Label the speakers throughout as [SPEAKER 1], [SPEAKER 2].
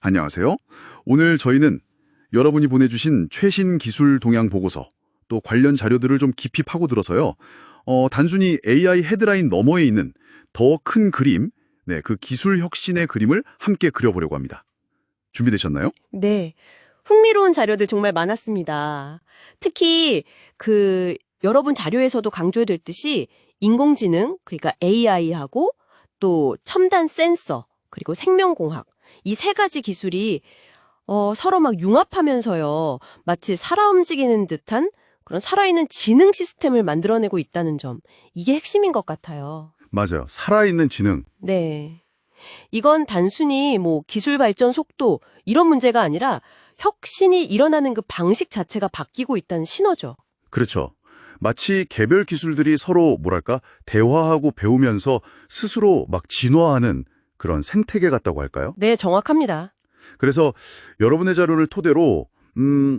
[SPEAKER 1] 안녕하세요. 오늘 저희는 여러분이 보내주신 최신 기술 동향 보고서, 또 관련 자료들을 좀 깊이 파고들어서요. 단순히 AI 헤드라인 너머에 있는 더 큰 그림, 그 기술 혁신의 그림을 함께 그려보려고 합니다. 준비되셨나요?
[SPEAKER 2] 네. 흥미로운 자료들 정말 많았습니다. 특히 여러분 자료에서도 강조해드렸듯이 인공지능, 그러니까 AI하고 또 첨단 센서, 그리고 생명공학, 이 세 가지 기술이 서로 막 융합하면서요. 마치 살아 움직이는 듯한 그런 살아있는 지능 시스템을 만들어내고 있다는 점. 이게 핵심인 것 같아요.
[SPEAKER 1] 맞아요. 살아있는 지능.
[SPEAKER 2] 네. 이건 단순히 기술 발전 속도 이런 문제가 아니라 혁신이 일어나는 그 방식 자체가 바뀌고 있다는 신호죠.
[SPEAKER 1] 그렇죠. 마치 개별 기술들이 서로 대화하고 배우면서 스스로 막 진화하는 그런 생태계 같다고 할까요?
[SPEAKER 2] 네, 정확합니다.
[SPEAKER 1] 그래서 여러분의 자료를 토대로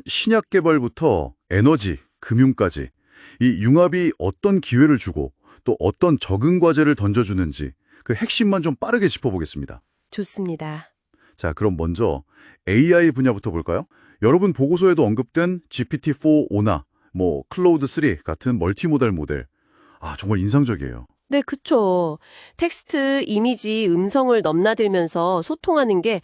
[SPEAKER 1] 신약 개발부터 에너지, 금융까지 이 융합이 어떤 기회를 주고 또 어떤 적응 과제를 던져주는지 그 핵심만 좀 빠르게 짚어보겠습니다.
[SPEAKER 2] 좋습니다.
[SPEAKER 1] 자, 그럼 먼저 AI 분야부터 볼까요? 여러분 보고서에도 언급된 GPT-4오나 클라우드3 같은 멀티모달 모델. 정말 인상적이에요.
[SPEAKER 2] 네, 그쵸. 텍스트, 이미지, 음성을 넘나들면서 소통하는 게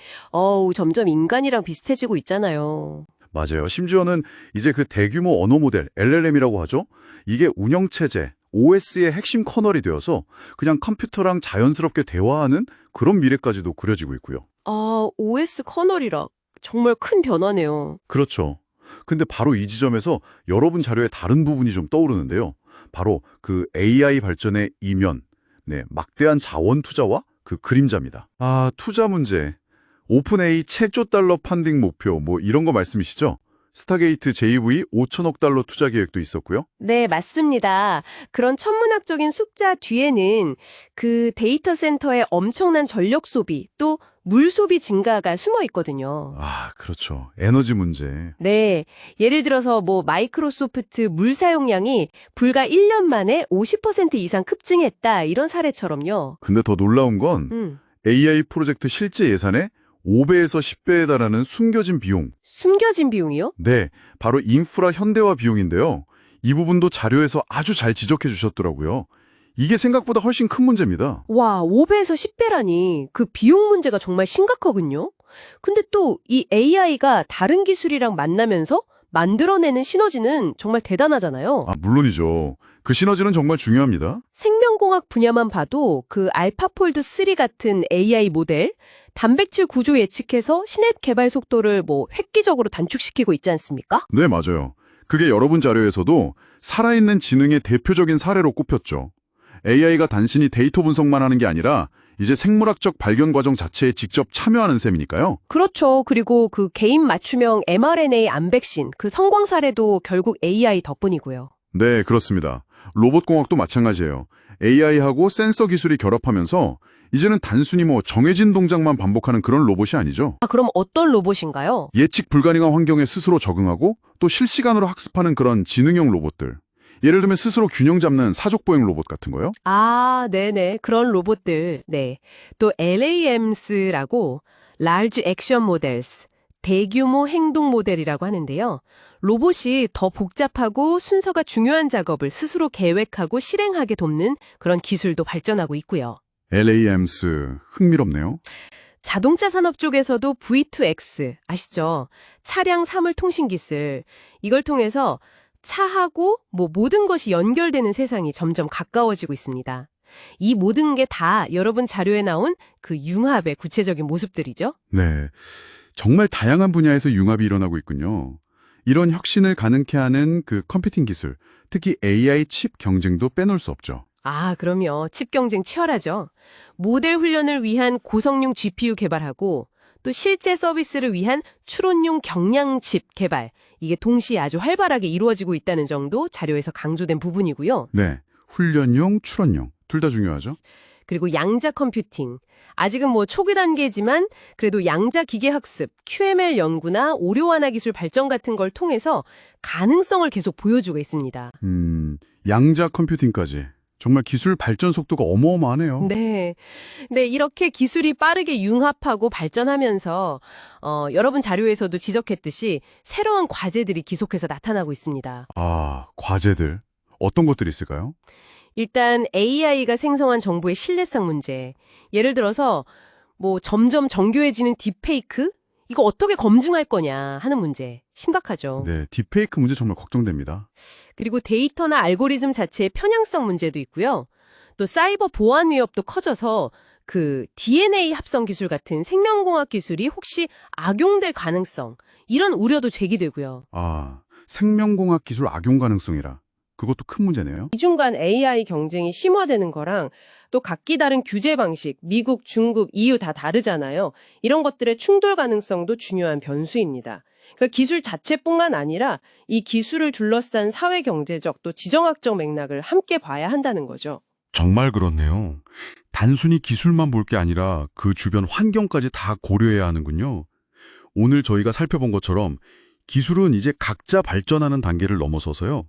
[SPEAKER 2] 점점 인간이랑 비슷해지고 있잖아요.
[SPEAKER 1] 맞아요. 심지어는 이제 그 대규모 언어 모델, LLM이라고 하죠. 이게 운영체제, OS의 핵심 커널이 되어서 그냥 컴퓨터랑 자연스럽게 대화하는 그런 미래까지도 그려지고 있고요.
[SPEAKER 2] OS 커널이라 정말 큰 변화네요.
[SPEAKER 1] 그렇죠. 근데 바로 이 지점에서 여러분 자료의 다른 부분이 좀 떠오르는데요. 바로 그 AI 발전의 이면, 막대한 자원 투자와 그 그림자입니다. 투자 문제. 오픈AI 최조 달러 펀딩 목표 이런 거 말씀이시죠? 스타게이트 JV 5천억 달러 투자 계획도 있었고요.
[SPEAKER 2] 네, 맞습니다. 그런 천문학적인 숫자 뒤에는 그 데이터 센터의 엄청난 전력 소비, 또 물 소비 증가가 숨어 있거든요.
[SPEAKER 1] 그렇죠. 에너지 문제.
[SPEAKER 2] 네, 예를 들어서 마이크로소프트 물 사용량이 불과 1년 만에 50% 이상 급증했다, 이런 사례처럼요.
[SPEAKER 1] 근데 더 놀라운 건 AI 프로젝트 실제 예산의 5배에서 10배에 달하는 숨겨진 비용.
[SPEAKER 2] 숨겨진 비용이요?
[SPEAKER 1] 네, 바로 인프라 현대화 비용인데요. 이 부분도 자료에서 아주 잘 지적해 주셨더라고요. 이게 생각보다 훨씬 큰 문제입니다.
[SPEAKER 2] 와, 5배에서 10배라니 그 비용 문제가 정말 심각하군요. 근데 또 이 AI가 다른 기술이랑 만나면서 만들어내는 시너지는 정말 대단하잖아요.
[SPEAKER 1] 물론이죠. 그 시너지는 정말 중요합니다.
[SPEAKER 2] 생명공학 분야만 봐도 그 알파폴드 3 같은 AI 모델, 단백질 구조 예측해서 신앱 개발 속도를 획기적으로 단축시키고 있지 않습니까?
[SPEAKER 1] 네, 맞아요. 그게 여러분 자료에서도 살아있는 지능의 대표적인 사례로 꼽혔죠. AI가 단순히 데이터 분석만 하는 게 아니라 이제 생물학적 발견 과정 자체에 직접 참여하는 셈이니까요.
[SPEAKER 2] 그렇죠. 그리고 그 개인 맞춤형 mRNA 암백신, 그 성공 사례도 결국 AI 덕분이고요.
[SPEAKER 1] 네, 그렇습니다. 로봇공학도 마찬가지예요. AI하고 센서 기술이 결합하면서 이제는 단순히 정해진 동작만 반복하는 그런 로봇이 아니죠.
[SPEAKER 2] 그럼 어떤 로봇인가요?
[SPEAKER 1] 예측 불가능한 환경에 스스로 적응하고 또 실시간으로 학습하는 그런 지능형 로봇들. 예를 들면 스스로 균형 잡는 사족보행 로봇 같은 거요?
[SPEAKER 2] 네네. 그런 로봇들. 네. 또 LAMs라고 Large Action Models, 대규모 행동 모델이라고 하는데요. 로봇이 더 복잡하고 순서가 중요한 작업을 스스로 계획하고 실행하게 돕는 그런 기술도 발전하고 있고요.
[SPEAKER 1] LAMs, 흥미롭네요.
[SPEAKER 2] 자동차 산업 쪽에서도 V2X, 아시죠? 차량 사물 통신 기술. 이걸 통해서 차하고 모든 것이 연결되는 세상이 점점 가까워지고 있습니다. 이 모든 게 다 여러분 자료에 나온 그 융합의 구체적인 모습들이죠.
[SPEAKER 1] 네, 정말 다양한 분야에서 융합이 일어나고 있군요. 이런 혁신을 가능케 하는 그 컴퓨팅 기술, 특히 AI 칩 경쟁도 빼놓을 수 없죠.
[SPEAKER 2] 그럼요. 칩 경쟁 치열하죠. 모델 훈련을 위한 고성능 GPU 개발하고 또 실제 서비스를 위한 추론용 경량 칩 개발. 이게 동시에 아주 활발하게 이루어지고 있다는 정도 자료에서 강조된 부분이고요.
[SPEAKER 1] 네, 훈련용, 추론용 둘 다 중요하죠.
[SPEAKER 2] 그리고 양자 컴퓨팅. 아직은 초기 단계지만 그래도 양자 기계 학습, QML 연구나 오류 완화 기술 발전 같은 걸 통해서 가능성을 계속 보여주고 있습니다.
[SPEAKER 1] 양자 컴퓨팅까지. 정말 기술 발전 속도가 어마어마하네요.
[SPEAKER 2] 네. 네, 이렇게 기술이 빠르게 융합하고 발전하면서 여러분 자료에서도 지적했듯이 새로운 과제들이 계속해서 나타나고 있습니다.
[SPEAKER 1] 아, 과제들. 어떤 것들이 있을까요?
[SPEAKER 2] 일단 AI가 생성한 정보의 신뢰성 문제. 예를 들어서 뭐 점점 정교해지는 딥페이크? 이거 어떻게 검증할 거냐 하는 문제. 심각하죠.
[SPEAKER 1] 네, 딥페이크 문제 정말 걱정됩니다.
[SPEAKER 2] 그리고 데이터나 알고리즘 자체의 편향성 문제도 있고요. 또 사이버 보안 위협도 커져서 그 DNA 합성 기술 같은 생명공학 기술이 혹시 악용될 가능성, 이런 우려도 제기되고요.
[SPEAKER 1] 아, 생명공학 기술 악용 가능성이라. 그것도 큰 문제네요.
[SPEAKER 2] 이중 간 AI 경쟁이 심화되는 거랑 또 각기 다른 규제 방식, 미국, 중국, EU 다 다르잖아요. 이런 것들의 충돌 가능성도 중요한 변수입니다. 그러니까 기술 자체뿐만 아니라 이 기술을 둘러싼 사회 경제적 또 지정학적 맥락을 함께 봐야 한다는 거죠.
[SPEAKER 1] 정말 그렇네요. 단순히 기술만 볼 게 아니라 그 주변 환경까지 다 고려해야 하는군요. 오늘 저희가 살펴본 것처럼 기술은 이제 각자 발전하는 단계를 넘어서서요.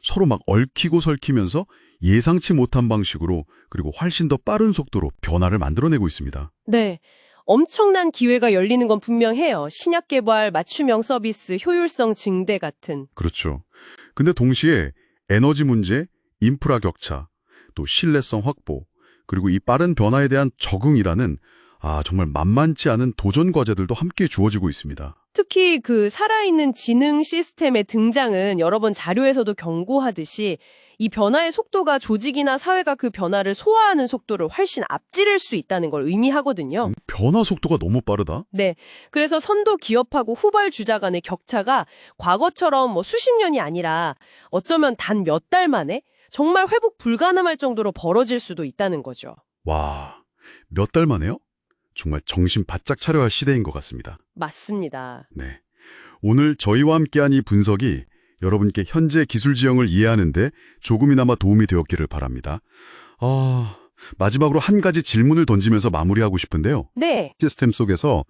[SPEAKER 1] 서로 막 얽히고 설키면서 예상치 못한 방식으로 그리고 훨씬 더 빠른 속도로 변화를 만들어내고 있습니다.
[SPEAKER 2] 네. 엄청난 기회가 열리는 건 분명해요. 신약 개발, 맞춤형 서비스, 효율성 증대 같은.
[SPEAKER 1] 그렇죠. 근데 동시에 에너지 문제, 인프라 격차, 또 신뢰성 확보, 그리고 이 빠른 변화에 대한 적응이라는 정말 만만치 않은 도전 과제들도 함께 주어지고 있습니다.
[SPEAKER 2] 특히 그 살아있는 지능 시스템의 등장은 여러 번 자료에서도 경고하듯이 이 변화의 속도가 조직이나 사회가 그 변화를 소화하는 속도를 훨씬 앞지를 수 있다는 걸 의미하거든요.
[SPEAKER 1] 변화 속도가 너무 빠르다?
[SPEAKER 2] 네. 그래서 선도 기업하고 후발주자 간의 격차가 과거처럼 뭐 수십 년이 아니라 어쩌면 단 몇 달 만에 정말 회복 불가능할 정도로 벌어질 수도 있다는 거죠.
[SPEAKER 1] 와, 몇 달 만에요? 정말 정신 바짝 차려야 할 시대인 것 같습니다.
[SPEAKER 2] 맞습니다.
[SPEAKER 1] 네. 오늘 저희와 함께한 이 분석이 여러분께 현재 기술 지형을 이해하는데 조금이나마 도움이 되었기를 바랍니다. 마지막으로 한 가지 질문을 던지면서 마무리하고 싶은데요.
[SPEAKER 2] 네.
[SPEAKER 1] 시스템 속에서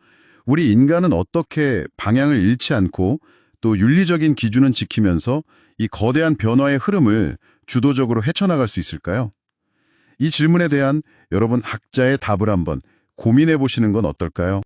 [SPEAKER 1] 우리 인간은 어떻게 방향을 잃지 않고 또 윤리적인 기준은 지키면서 이 거대한 변화의 흐름을 주도적으로 헤쳐나갈 수 있을까요? 이 질문에 대한 여러분 학자의 답을 한번 고민해 보시는 건 어떨까요?